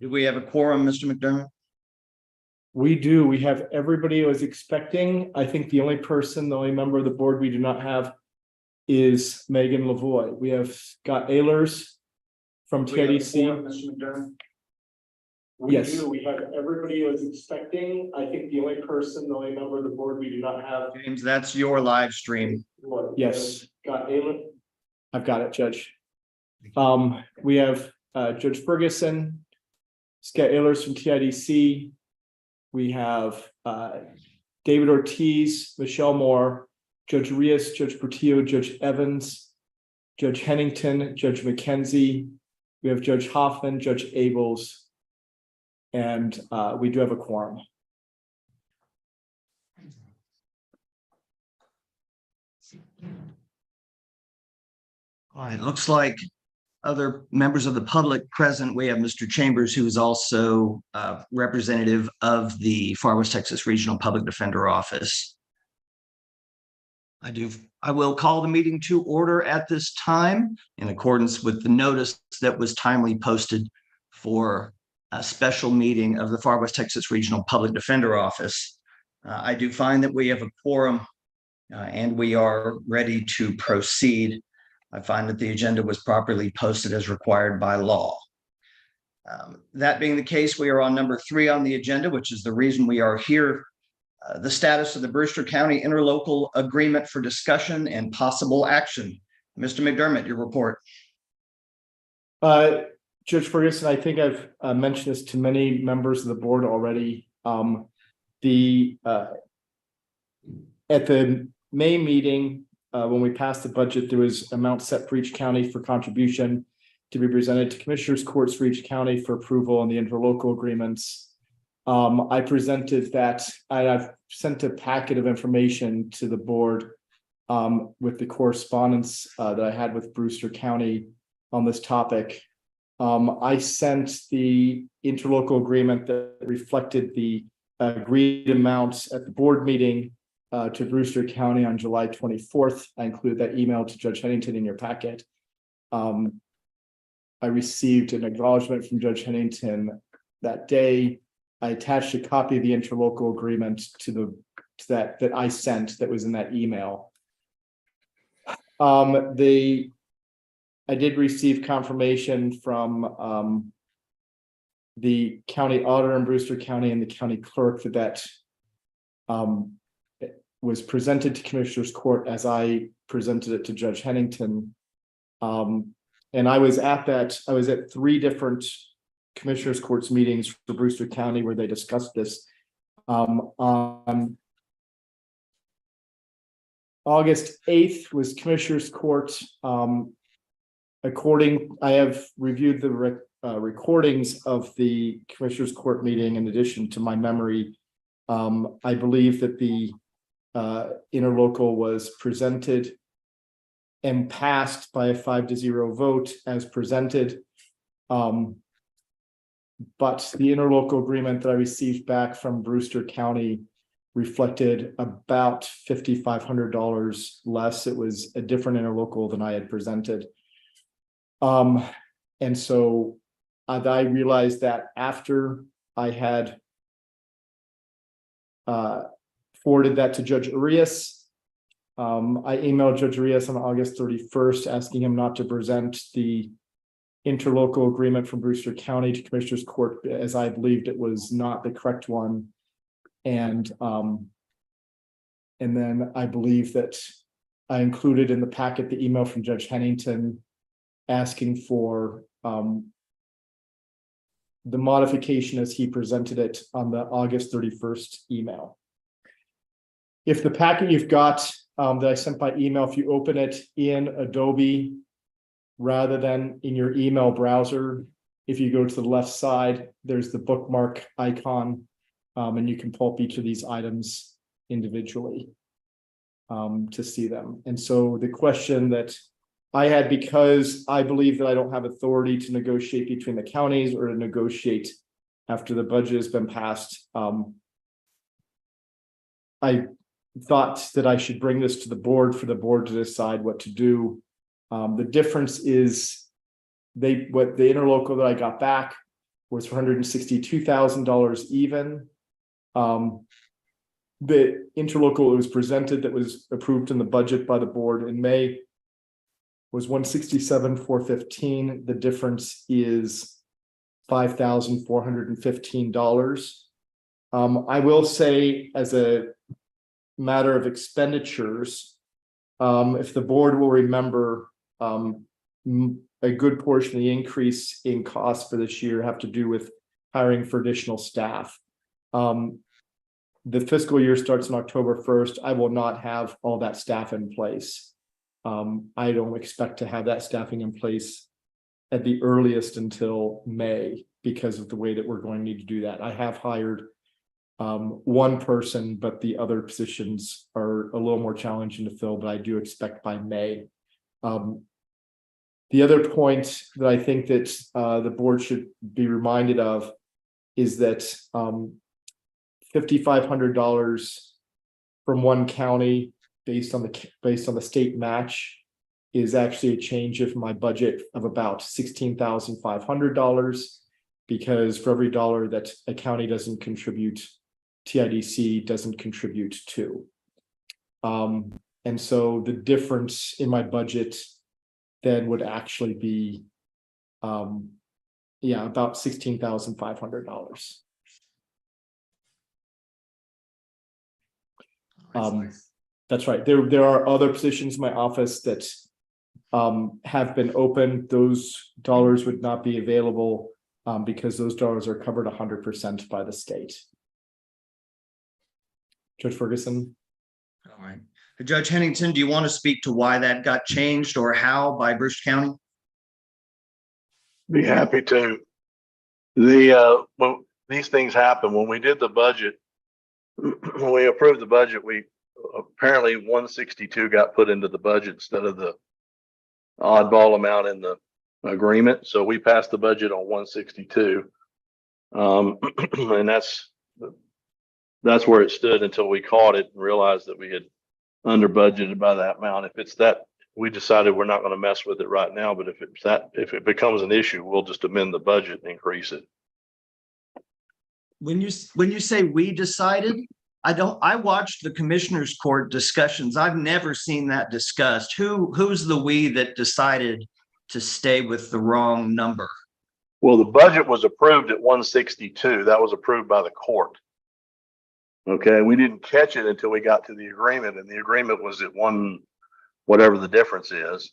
Do we have a quorum, Mr. McDermott? We do. We have everybody I was expecting. I think the only member of the board we do not have is Megan Lavoie. We have Scott Ehlers from TIDC. Mr. McDermott? Yes. We have everybody I was expecting. I think the only member of the board we do not have. James, that's your live stream. Yes. Scott Ehlers. I've got it, Judge. We have Judge Ferguson, Scott Ehlers from TIDC. We have David Ortiz, Michelle Moore, Judge Rios, Judge Portillo, Judge Evans, Judge Hennington, Judge McKenzie. We have Judge Hoffman, Judge Abels, and we do have a quorum. All right, looks like other members of the public present. We have Mr. Chambers, who is also representative of the Far West Texas Regional Public Defender Office. I will call the meeting to order at this time in accordance with the notice that was timely posted for a special meeting of the Far West Texas Regional Public Defender Office. I do find that we have a quorum and we are ready to proceed. I find that the agenda was properly posted as required by law. That being the case, we are on number 3 on the agenda, which is the reason we are here. The status of the Brewster County Interlocal Agreement for discussion and possible action. Mr. McDermott, your report. Judge Ferguson, I think I've mentioned this to many members of the board already. At the May meeting, when we passed the budget, there was amount set for each county for contribution to be presented to Commissioners Courts for each county for approval on the interlocal agreements. I presented that. I've sent a packet of information to the board with the correspondence that I had with Brewster County on this topic. I sent the interlocal agreement that reflected the agreed amounts at the board meeting to Brewster County on July 24th. I included that email to Judge Hennington in your packet. I received an acknowledgement from Judge Hennington that day. I attached a copy of the interlocal agreement to that I sent that was in that email. I did receive confirmation from the county auditor in Brewster County and the county clerk that was presented to Commissioners Court as I presented it to Judge Hennington. And I was at 3 different Commissioners Courts meetings for Brewster County where they discussed this. On August 8th was Commissioners Court. I have reviewed the recordings of the Commissioners Court meeting in addition to my memory. I believe that the interlocal was presented and passed by a 5-0 vote as presented. But the interlocal agreement that I received back from Brewster County reflected about $5,500 less. It was a different interlocal than I had presented. And so I realized that after I had forwarded that to Judge Rios. I emailed Judge Rios on August 31st, asking him not to present the interlocal agreement from Brewster County to Commissioners Court, as I believed it was not the correct one. And then I believe that I included in the packet the email from Judge Hennington asking for the modification as he presented it on the August 31st email. If the packet you've got that I sent by email, if you open it in Adobe rather than in your email browser, if you go to the left side, there's the bookmark icon, and you can pull up each of these items individually to see them. And so the question that I had, because I believe that I don't have authority to negotiate between the counties or to negotiate after the budget has been passed, I thought that I should bring this to the board for the board to decide what to do. The difference is what the interlocal that I got back was $162,000 even. The interlocal that was presented that was approved in the budget by the board in May was $167,415. The difference is $5,415. I will say, as a matter of expenditures, if the board will remember, a good portion of the increase in costs for this year have to do with hiring for additional staff. The fiscal year starts on October 1st. I will not have all that staff in place. I don't expect to have that staffing in place at the earliest until May because of the way that we're going to need to do that. I have hired one person, but the other positions are a little more challenging to fill, but I do expect by May. The other point that I think that the board should be reminded of is that $5,500 from one county based on the state match is actually a change of my budget of about $16,500, because for every dollar that a county doesn't contribute, TIDC doesn't contribute to. And so the difference in my budget then would actually be about $16,500. That's right. There are other positions in my office that have been open. Those dollars would not be available because those dollars are covered 100% by the state. Judge Ferguson. All right. Judge Hennington, do you want to speak to why that got changed or how by Bruce County? Be happy to. When these things happen, when we did the budget, when we approved the budget, we apparently 162 got put into the budget instead of the oddball amount in the agreement. So we passed the budget on 162. And that's where it stood until we caught it and realized that we had under budgeted by that amount. If it's that, we decided we're not going to mess with it right now, but if it becomes an issue, we'll just amend the budget and increase it. When you say we decided, I watched the commissioners court discussions. I've never seen that discussed. Who's the we that decided to stay with the wrong number? Well, the budget was approved at 162. That was approved by the court. Okay, we didn't catch it until we got to the agreement, and the agreement was at whatever the difference is.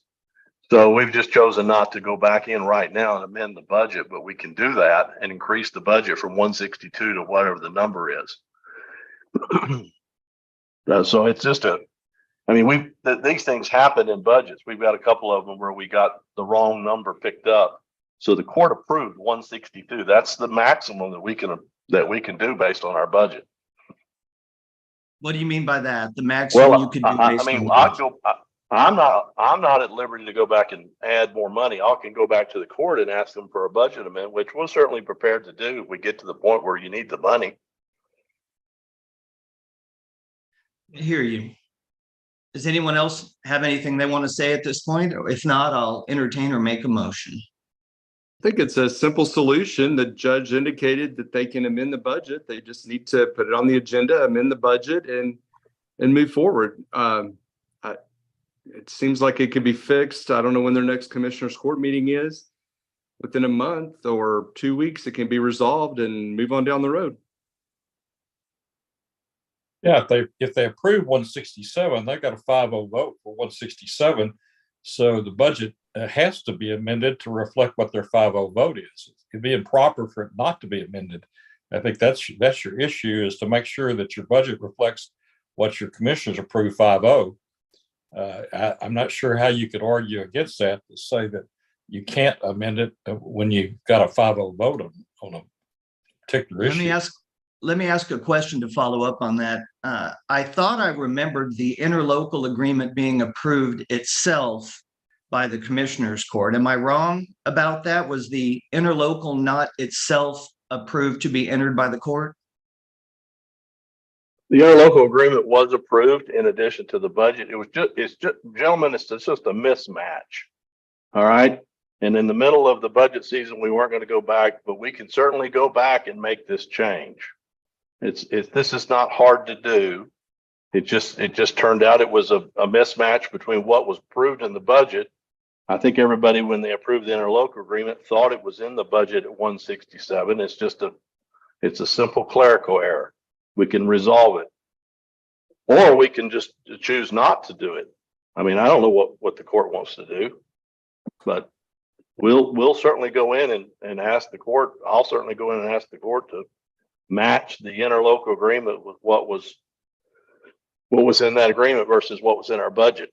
So we've just chosen not to go back in right now and amend the budget, but we can do that and increase the budget from 162 to whatever the number is. So it's just these things happen in budgets. We've got a couple of them where we got the wrong number picked up. So the court approved 162. That's the maximum that we can do based on our budget. What do you mean by that? The maximum you could do based on the budget? I'm not at liberty to go back and add more money. I can go back to the court and ask them for a budget amendment, which we're certainly prepared to do if we get to the point where you need the money. I hear you. Does anyone else have anything they want to say at this point? Or if not, I'll entertain or make a motion. I think it's a simple solution. The judge indicated that they can amend the budget. They just need to put it on the agenda, amend the budget, and move forward. It seems like it could be fixed. I don't know when their next commissioners court meeting is. Within a month or 2 weeks, it can be resolved and move on down the road. Yeah, if they approve 167, they got a 5-0 vote for 167. So the budget has to be amended to reflect what their 5-0 vote is. It'd be improper for it not to be amended. I think that's your issue, is to make sure that your budget reflects what your commissioners approve 5-0. I'm not sure how you could argue against that, to say that you can't amend it when you've got a 5-0 vote on a particular issue. Let me ask a question to follow up on that. I thought I remembered the interlocal agreement being approved itself by the commissioners court. Am I wrong about that? Was the interlocal not itself approved to be entered by the court? The interlocal agreement was approved in addition to the budget. It's just, gentlemen, it's just a mismatch. All right. And in the middle of the budget season, we weren't going to go back, but we can certainly go back and make this change. This is not hard to do. It just turned out it was a mismatch between what was approved in the budget. I think everybody, when they approved the interlocal agreement, thought it was in the budget at 167. It's a simple clerical error. We can resolve it. Or we can just choose not to do it. I mean, I don't know what the court wants to do, but we'll certainly go in and ask the court. I'll certainly go in and ask the court to match the interlocal agreement with what was in that agreement versus what was in our budget.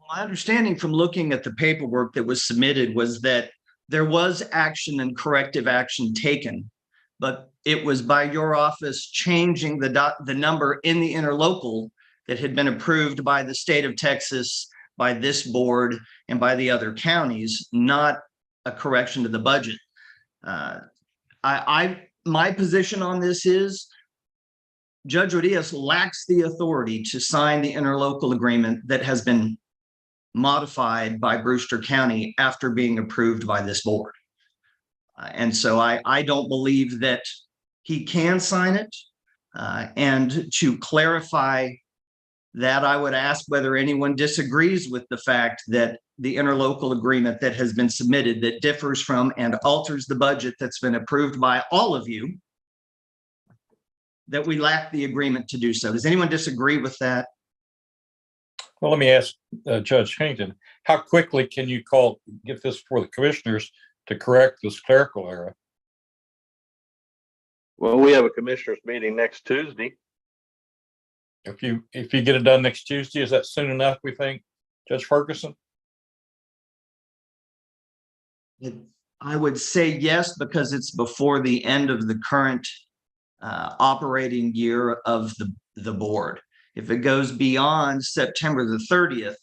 My understanding from looking at the paperwork that was submitted was that there was action and corrective action taken, but it was by your office changing the number in the interlocal that had been approved by the state of Texas, by this board, and by the other counties, not a correction to the budget. My position on this is Judge Rodriguez lacks the authority to sign the interlocal agreement that has been modified by Brewster County after being approved by this board. And so I don't believe that he can sign it. And to clarify that, I would ask whether anyone disagrees with the fact that the interlocal agreement that has been submitted that differs from and alters the budget that's been approved by all of you, that we lack the agreement to do so. Does anyone disagree with that? Well, let me ask Judge Hankton, how quickly can you get this for the commissioners to correct this clerical error? Well, we have a commissioners meeting next Tuesday. If you get it done next Tuesday, is that soon enough, we think, Judge Ferguson? I would say yes, because it's before the end of the current operating year of the board. If it goes beyond September the 30th,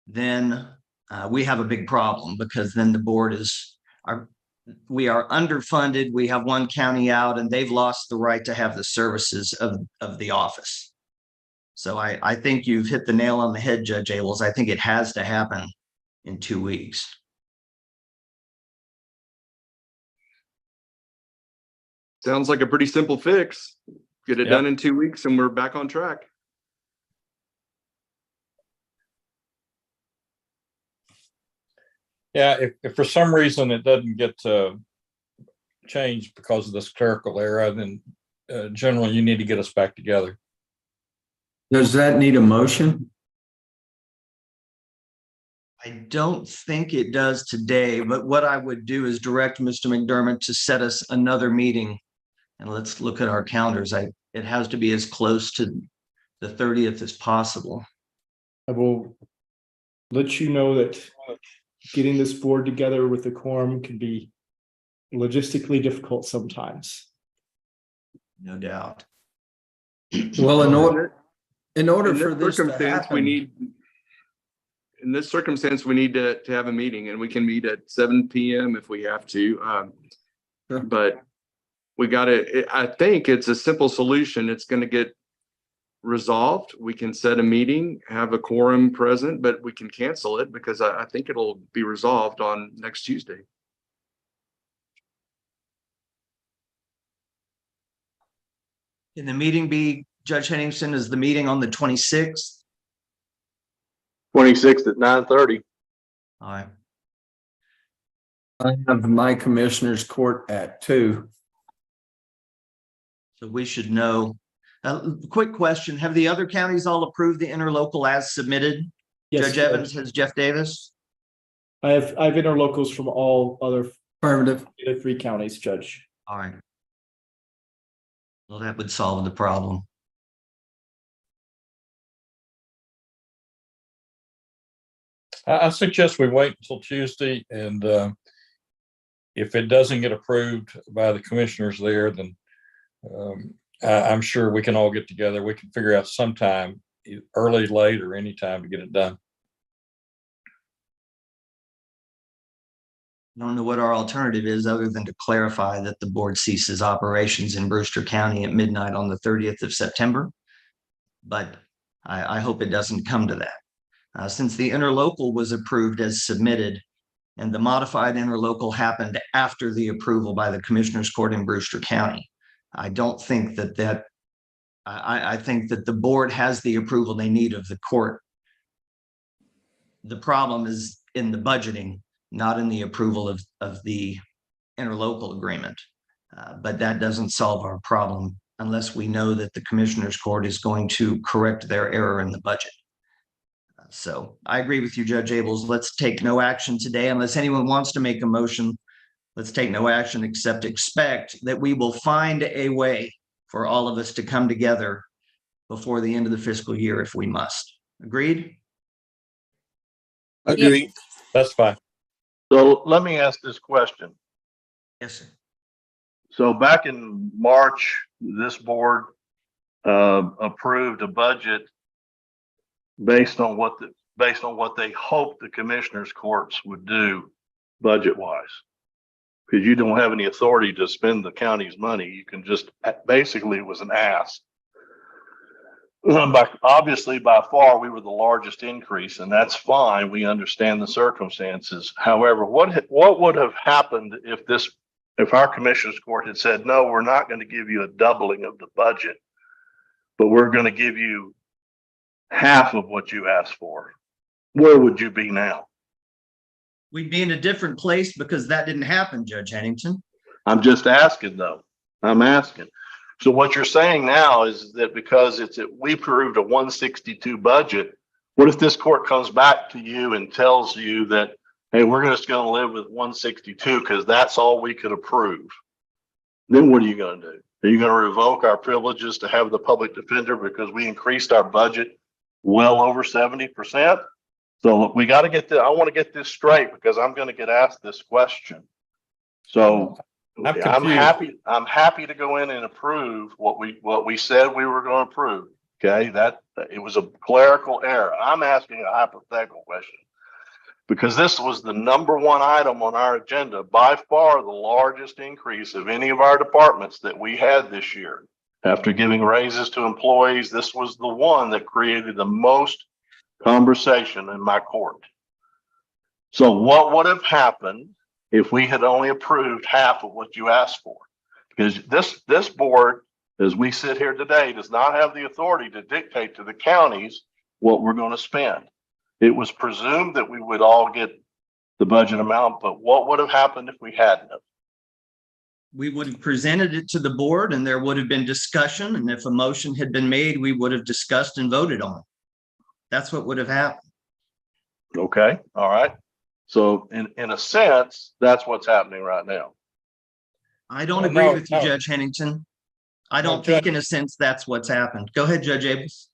then we have a big problem, because then the board we are underfunded. We have one county out, and they've lost the right to have the services of the office. So I think you've hit the nail on the head, Judge Abels. I think it has to happen in 2 weeks. Sounds like a pretty simple fix. Get it done in 2 weeks and we're back on track. Yeah, if for some reason it doesn't get changed because of this clerical error, then generally you need to get us back together. Does that need a motion? I don't think it does today, but what I would do is direct Mr. McDermott to set us another meeting, and let's look at our calendars. It has to be as close to the 30th as possible. I will let you know that getting this board together with the quorum can be logistically difficult sometimes. No doubt. Well, in order for this to circumstance, happen, in this circumstance, we need to have a meeting, and we can meet at 7 p.m. if we have to. Sure. But we got to, I think it's a simple solution. It's going to get resolved. We can set a meeting, have a quorum present, but we can cancel it because I think it'll be resolved on next Tuesday. Can the meeting be, Judge Henningsen, is the meeting on the 26th? 26th at 9:30. All right. I have my commissioner's court at 2. So we should know. Quick question. Have the other counties all approved the interlocal as submitted? Yes, Judge Evans, has Jeff Davis? I have interlocals from all other Affirmative. 3 counties, Judge. All right. Well, that would solve the problem. I suggest we wait until Tuesday, and if it doesn't get approved by the commissioners there, then I'm sure we can all get together. We can figure out sometime, early, late, or any time to get it done. I don't know what our alternative is other than to clarify that the board ceases operations in Brewster County at midnight on the 30th of September. But I hope it doesn't come to that. Since the interlocal was approved as submitted, and the modified interlocal happened after the approval by the Commissioners Court in Brewster County, I don't think I think that the board has the approval they need of the court. The problem is in the budgeting, not in the approval of the interlocal agreement. But that doesn't solve our problem unless we know that the Commissioners Court is going to correct their error in the budget. So I agree with you, Judge Abels. Let's take no action today unless anyone wants to make a motion. Let's take no action except expect that we will find a way for all of us to come together before the end of the fiscal year if we must. Agreed? Agree. That's fine. So let me ask this question. Yes, sir. So back in March, this board approved a budget based on what they hoped the commissioners courts would do budget wise. Because you don't have any authority to spend the county's money. You can just, basically it was an ask. But obviously by far we were the largest increase, and that's fine. We understand the circumstances. However, what would have happened if our commissioners court had said, no, we're not going to give you a doubling of the budget, but we're going to give you half of what you asked for? Where would you be now? We'd be in a different place because that didn't happen, Judge Hennington. I'm just asking though. I'm asking. So what you're saying now is that because we approved a 162 budget, what if this court comes back to you and tells you that, hey, we're just going to live with 162 because that's all we could approve? Then what are you going to do? Are you going to revoke our privileges to have the public defender because we increased our budget well over 70%? So we got to get I want to get this straight because I'm going to get asked this question. So I'm happy to go in and approve what we said we were going to approve. Okay, that it was a clerical error. I'm asking a hypothetical question because this was the #1 item on our agenda, by far the largest increase of any of our departments that we had this year. After giving raises to employees, this was the one that created the most conversation in my court. So what would have happened if we had only approved half of what you asked for? Because this board, as we sit here today, does not have the authority to dictate to the counties what we're going to spend. It was presumed that we would all get the budget amount, but what would have happened if we hadn't? We would have presented it to the board and there would have been discussion. And if a motion had been made, we would have discussed and voted on it. That's what would have happened. Okay. All right. So in a sense, that's what's happening right now. I don't agree with you, Judge Hennington. I don't think in a sense that's what's happened. Go ahead, Judge Abels.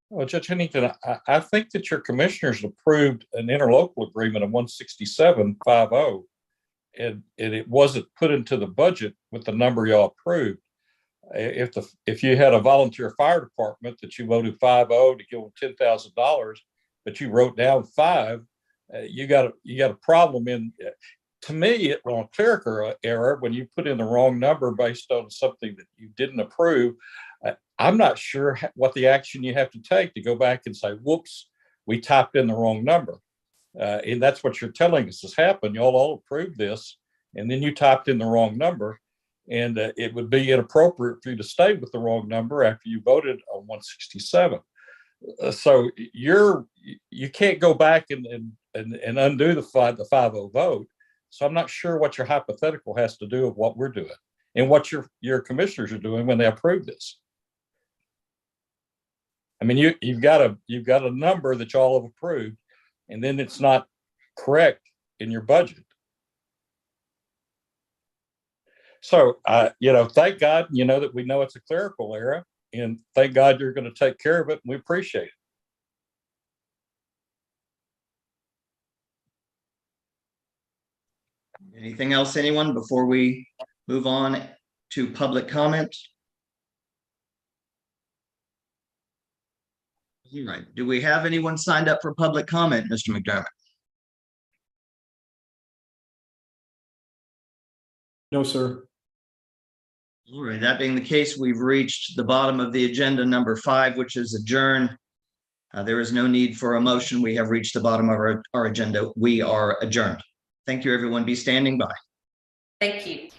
Well, Judge Hennington, I think that your commissioners approved an interlocal agreement of 167.50, and it wasn't put into the budget with the number y'all approved. If you had a volunteer fire department that you voted 50 to give them $10,000, but you wrote down 5, you got a problem in. To me, it on a clerical error when you put in the wrong number based on something that you didn't approve. I'm not sure what the action you have to take to go back and say, whoops, we typed in the wrong number. And that's what you're telling us has happened. Y'all all approved this, and then you typed in the wrong number. And it would be inappropriate for you to stay with the wrong number after you voted on 167. So you can't go back and undo the 5-0 vote. So I'm not sure what your hypothetical has to do with what we're doing and what your commissioners are doing when they approve this. I mean, you've got a number that y'all have approved, and then it's not correct in your budget. So, thank God, that we know it's a clerical error, and thank God you're going to take care of it, and we appreciate it. Anything else, anyone, before we move on to public comment? All right. Do we have anyone signed up for public comment, Mr. McDermott? No, sir. All right. That being the case, we've reached the bottom of the agenda, number 5, which is adjourn. There is no need for a motion. We have reached the bottom of our agenda. We are adjourned. Thank you, everyone. Be standing by. Thank you.